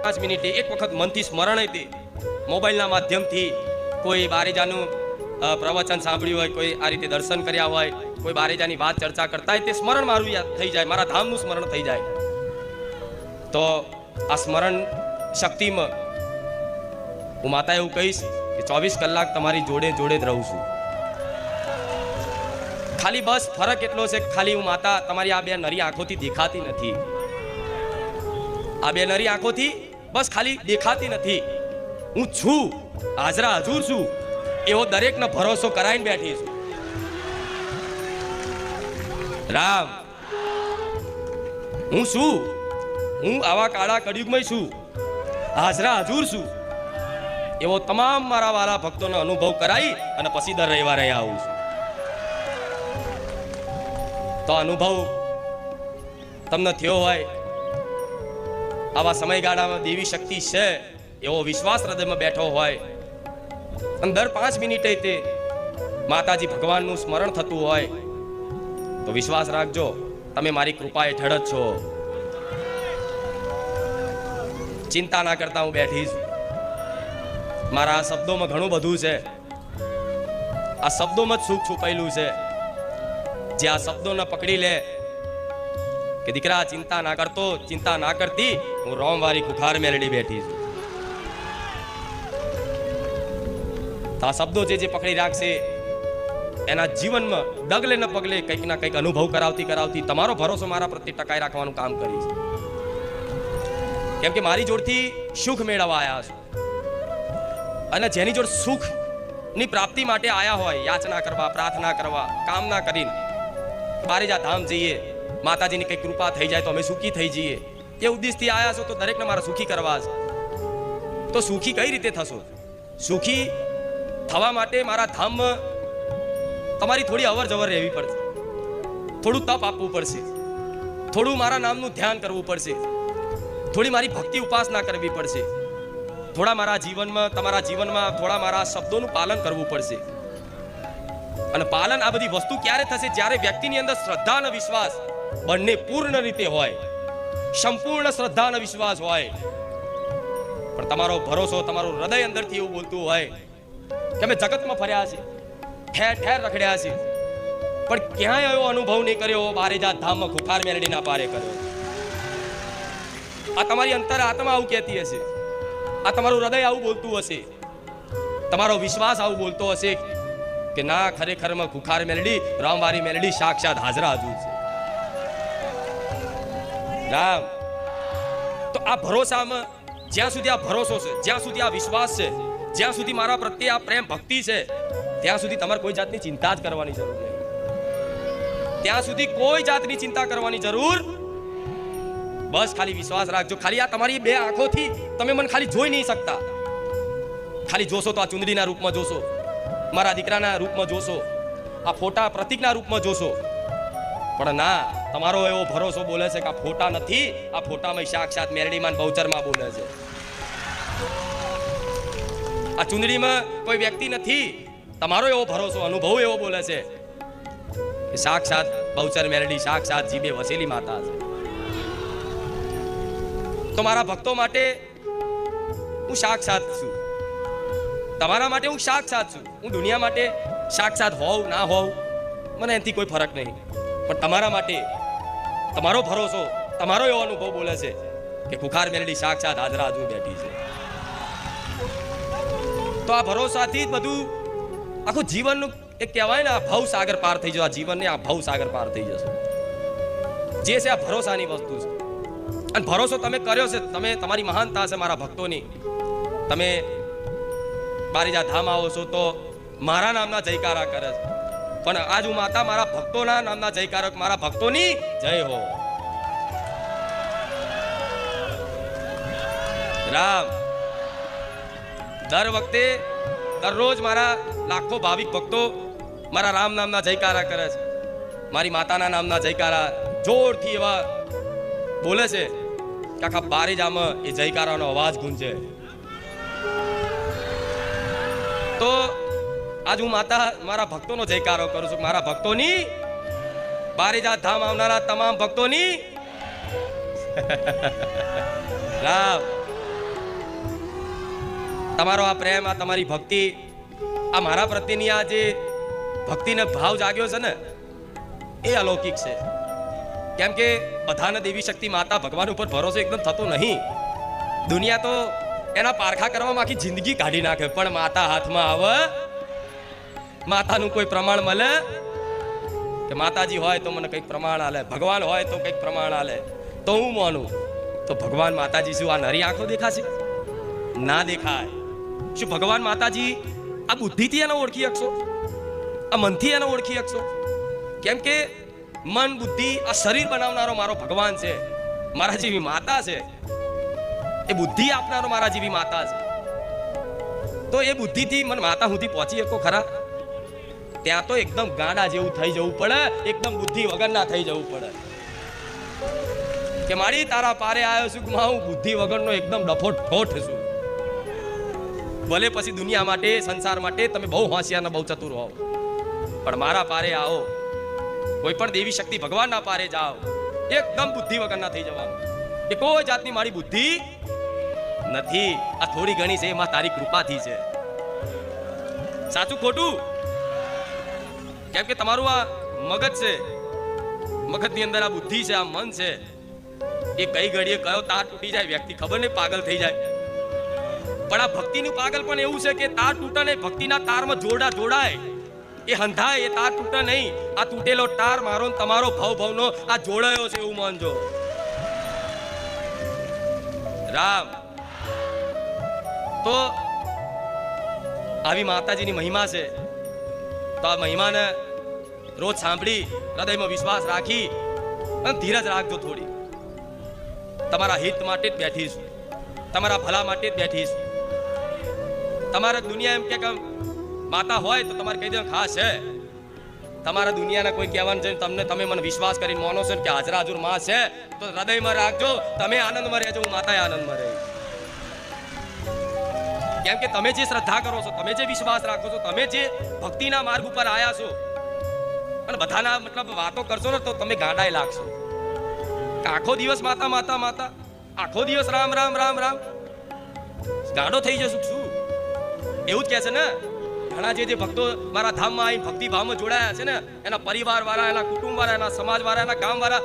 5 મિનિટે એક વખત મનથી સ્મરણ હતી, મોબાઈલના માધ્યમથી કોઈ બારેજાનું પ્રવચન સાંભળ્યું હોય, કોઈ આ રીતે દર્શન કર્યા હોય, કોઈ બારેજાની વાત ચર્ચા કરતા હોય, તે સ્મરણ મારું યાદ થઈ જાય, મારા ધામનું સ્મરણ થઈ જાય. તો આ સ્મરણ શક્તિમાં હું માતા એવું કહીશ કે 24 કલાક તમારી જોડે જોડે જ રહું છું. ખાલી બસ ફરક એટલો છે, ખાલી હું માતા તમારી આ બે નરી આંખોથી દેખાતી નથી. આ બે નરી આંખોથી બસ ખાલી દેખાતી નથી. હું છું, હાજરા હજુર છું, એવો દરેકનો ભરોસો કરાઈને બેઠી છું. રામ, હું છું, હું આવા કાળા કળિયુગમાં છું, હાજરા હજુર છું, એવો તમામ મારા વાલા ભક્તોનો અનુભવ કરાઈ અને પછી દર રવિવારે આવું છું. તો અનુભવ તમને થયો હોય, આવા સમયગાળામાં દેવી શક્તિ છે એવો વિશ્વાસ હૃદયમાં બેઠો હોય, અને દર 5 મિનિટે તે માતાજી ભગવાનનું સ્મરણ થતું હોય, તો વિશ્વાસ રાખજો, તમે મારી કૃપા હેઠળ જ છો. ચિંતા ના કરતા હું બેઠી છું. મારા આ શબ્દોમાં ઘણું બધું છે. આ શબ્દોમાં જ સુખ છુપાયેલું છે. જે આ શબ્દોને પકડી લે કે દીકરા ચિંતા ના કરતો, ચિંતા ના કરતી, હું રોમવારી કુખાર મેલડી બેઠી છું. તો આ શબ્દો જે પકડી રાખશે એના જીવનમાં ડગલે ને પગલે કંઈક ના કંઈક અનુભવ કરાવતી કરાવતી તમારો ભરોસો મારા પ્રત્યે ટકાઈ રાખવાનું કામ કરીશ. કેમ કે મારી જોડથી સુખ મેળવવા આવ્યા છો, અને જેની જોડ સુખની પ્રાપ્તિ માટે આવ્યા હોય, યાચના કરવા, પ્રાર્થના કરવા, કામના કરીને બારેજા ધામ જઈએ, માતાજીની કંઈક કૃપા થઈ જાય તો અમે સુખી થઈ જઈએ, એ ઉદ્દેશથી આવ્યા છો, તો દરેકને મારા સુખી કરવા છે. તો સુખી કઈ રીતે થશો? સુખી થવા માટે મારા ધામમાં તમારી થોડી અવર જવર રહેવી પડશે, થોડું તપ આપવું પડશે, થોડું મારા નામનું ધ્યાન કરવું પડશે, થોડી મારી ભક્તિ ઉપાસના કરવી પડશે, થોડા મારા જીવનમાં, તમારા જીવનમાં થોડા મારા શબ્દોનું પાલન કરવું પડશે. અને પાલન આ બધી વસ્તુ ક્યારે થશે? જ્યારે વ્યક્તિની અંદર શ્રદ્ધા અને વિશ્વાસ બંને પૂર્ણ રીતે હોય, સંપૂર્ણ શ્રદ્ધા અને વિશ્વાસ હોય, પણ તમારો ભરોસો, તમારું હૃદય અંદરથી એવું બોલતું હોય કે અમે જગતમાં ફર્યા છે, ઠેર ઠેર રખડ્યા છે, પણ ક્યાંય એવો અનુભવ નહીં કર્યો બારેજા ધામમાં ખુખાર મેલડીના પારે કર્યો. આ તમારી અંતર આત્મા આવું કહેતી હશે, આ તમારું હૃદય આવું બોલતું હશે, તમારો વિશ્વાસ આવું બોલતો હશે કે ના, ખરેખરમાં ખુખાર મેલડી, રામવારી મેલડી સાક્ષાત હાજરા હજુર છે. રામ, તો આ ભરોસામાં જ્યાં સુધી આ ભરોસો છે, જ્યાં સુધી આ વિશ્વાસ છે, જ્યાં સુધી મારા પ્રત્યે આ પ્રેમ ભક્તિ છે, ત્યાં સુધી તમારે કોઈ જાતની ચિંતા જ કરવાની જરૂર નહીં. ત્યાં સુધી કોઈ જાતની ચિંતા કરવાની જરૂર, બસ ખાલી વિશ્વાસ રાખજો. ખાલી આ તમારી બે આંખોથી તમે મને ખાલી જોઈ નહીં શકતા. ખાલી જોશો તો આ ચુંદડીના રૂપમાં જોશો, મારા દીકરાના રૂપમાં જોશો, આ ફોટા પ્રતીકના રૂપમાં જોશો, પણ ના, તમારો એવો ભરોસો બોલે છે કે આ ફોટા નથી, આ ફોટામાં સાક્ષાત મેરડીમાં બહુચરમાં બોલે છે. આ ચુંદડીમાં કોઈ વ્યક્તિ નથી, તમારો એવો ભરોસો, અનુભવ એવો બોલે છે કે સાક્ષાત બહુચર મેરડી, સાક્ષાત જીભે વસેલી માતા છે. તો મારા ભક્તો માટે હું સાક્ષાત છું, તમારા માટે હું સાક્ષાત છું. હું દુનિયા માટે સાક્ષાત હોવ ના હોવ મને એનાથી કોઈ ફરક નહીં, પણ તમારા માટે તમારો ભરોસો, તમારો એવો અનુભવ બોલે છે કે ખુખાર મેલડી સાક્ષાત હાજરા હજુર બેઠી છે. તો આ ભરોસાથી જ બધું આખું જીવનનું એક કહેવાય ને, આ ભવ સાગર પાર થઈ જશે. આ જીવનને આ ભવ સાગર પાર થઈ જશે. જે છે આ ભરોસાની વસ્તુ છે. અને ભરોસો તમે કર્યો છે, તમે, તમારી મહાનતા છે મારા ભક્તોની. તમે બારેજા ધામ આવો છો તો મારા નામના જયકારા કરે છે, પણ આજ હું માતા મારા ભક્તોના નામના જયકારક, મારા ભક્તોની જય હો. રામ, દર વખતે દરરોજ મારા લાખો ભાવિક ભક્તો મારા રામ નામના જયકારા કરે છે, મારી માતાના નામના જયકારા જોરથી એવા બોલે છે કે આખા બારેજામાં એ જયકારાનો અવાજ ગુંજે. તો આજ હું માતા મારા ભક્તોનો જયકારો કરું છું, મારા ભક્તોની, બારેજા ધામ આવનારા તમામ ભક્તોની. રામ, તમારો આ પ્રેમ, આ તમારી ભક્તિ, આ મારા પ્રત્યેની આ જે ભક્તિને ભાવ જાગ્યો છે ને, એ અલૌકિક છે. કેમ કે બધાને દેવી શક્તિ માતા ભગવાન ઉપર ભરોસો એકદમ થતો નહીં. દુનિયા તો એના પારખા કરવામાં આખી જિંદગી કાઢી નાખે, પણ માતા હાથમાં આવે, માતાનું કોઈ પ્રમાણ મળે કે માતાજી હોય તો મને કંઈક પ્રમાણ આલે, ભગવાન હોય તો કંઈક પ્રમાણ આલે, તો હું માનું. તો ભગવાન માતાજી શું આ નરી આંખો દેખાશે? ના દેખાય. શું ભગવાન માતાજી આ બુદ્ધિથી એને ઓળખી શકશો? આ મનથી એને ઓળખી શકશો? કેમ કે મન બુદ્ધિ આ શરીર બનાવનારો મારો ભગવાન છે, મારા જેવી માતા છે. એ બુદ્ધિ આપનારો મારા જેવી માતા છે. તો એ બુદ્ધિથી મને માતા સુધી પહોંચી શકો ખરા? ત્યાં તો એકદમ ગાંડા જેવું થઈ જવું પડે, એકદમ બુદ્ધિ વગરના થઈ જવું પડે કે મારી તારા પારે આવ્યો છું, હું બુદ્ધિ વગરનો એકદમ ડફો ઠોઠ છું. ભલે પછી દુનિયા માટે, સંસાર માટે તમે બહુ હોશિયાર ને બહુ ચતુર હોવ, પણ મારા પારે આવો, કોઈ પણ દેવી શક્તિ ભગવાનના પારે જાઓ, એકદમ બુદ્ધિ વગરના થઈ જવાનું. કે કોઈ જાતની મારી બુદ્ધિ નથી, આ થોડી ઘણી છે એમાં તારી કૃપાથી છે. સાચું ખોટું? કેમ કે તમારું આ મગજ છે, મગજની અંદર આ બુદ્ધિ છે, આ મન છે, એ કઈ ઘડીએ કયો તાર તૂટી જાય વ્યક્તિ ખબર નહીં, પાગલ થઈ જાય. પણ આ ભક્તિનું પાગલ પણ એવું છે કે તાર તૂટે નહીં, ભક્તિના તારમાં જોડાય, એ હંધાય, એ તાર તૂટે નહીં. આ તૂટેલો તાર મારો ને તમારો ભવનો આ જોડાયો છે એવું માનજો. રામ તો આવી માતાજીની મહિમા છે. તો આ મહિમાને રોજ સાંભળી, હૃદયમાં વિશ્વાસ રાખી અને ધીરજ રાખજો થોડી. તમારા હિત માટે જ બેઠીશ, તમારા ભલા માટે જ બેઠીશ. તમારે દુનિયા એમ કે માતા હોય તો તમારે કહી દે ખાસ છે. તમારા દુનિયાના કોઈ કહેવાનું છે, તમને તમે મને વિશ્વાસ કરીને માનો છો કે હાજરા હાજર માં છે, તો હૃદયમાં રાખજો. તમે આનંદમાં રહેજો, હું માતા આનંદમાં રહી. કેમ કે તમે જે શ્રદ્ધા કરો છો, તમે જે વિશ્વાસ રાખો છો, તમે જે ભક્તિના માર્ગ ઉપર આયા છો, અને બધાના મતલબ વાતો કરશો ને તો તમે ગાંડાઈ લાગશો. આખો દિવસ માતા માતા માતા, આખો દિવસ રામ રામ રામ રામ, ગાંડો થઈ જશું શું? એવું જ કહે છે ને ઘણા જે ભક્તો મારા ધામમાં આવી ભક્તિ ભાવમાં જોડાયા છે ને, એના પરિવાર વાળા, એના કુટુંબ વાળા, એના સમાજ વાળા, એના ગામ વાળા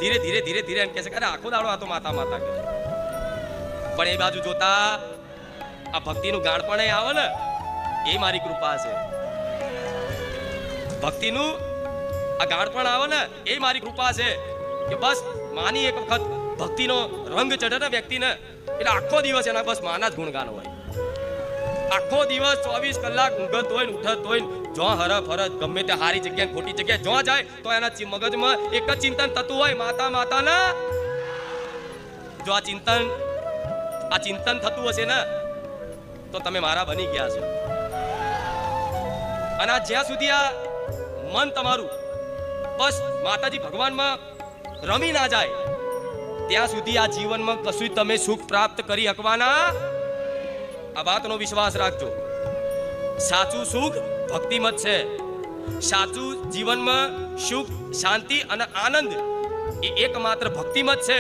ધીરે ધીરે ધીરે ધીરે એમ કહે છે કે અરે આખો દાડો આ તો માતા માતા કરે. પણ એ બાજુ જોતા આ ભક્તિનું ગાઢપણ આવે ને, એ મારી કૃપા છે. ભક્તિનું આ ગાઢપણ આવે ને, એ મારી કૃપા છે. કે બસ માની એક વખત ભક્તિનો રંગ ચઢે ને વ્યક્તિને, એટલે આખો દિવસ એના બસ માના જ ગુણગાન હોય. આખો દિવસ 24 કલાક ઊંઘત હોય ને ઉઠત હોય ને, જો હરફ હરફ ગમે તે હારી જગ્યાએ ખોટી જગ્યાએ જો જાય તો એના મગજમાં એક જ ચિંતન થતું હોય, માતા માતાના. જો આ ચિંતન થતું હશે ને તો તમે મારા બની ગયા છો. અને જ્યાં સુધી આ મન તમારું બસ માતાજી ભગવાનમાં રમી ના જાય, ત્યાં સુધી આ જીવનમાં કશું તમે સુખ પ્રાપ્ત કરી શકવાના. આ વાતનો વિશ્વાસ રાખજો. સાચું સુખ ભક્તિમત છે. સાચું જીવનમાં સુખ, શાંતિ અને આનંદ એ એકમાત્ર ભક્તિમત છે.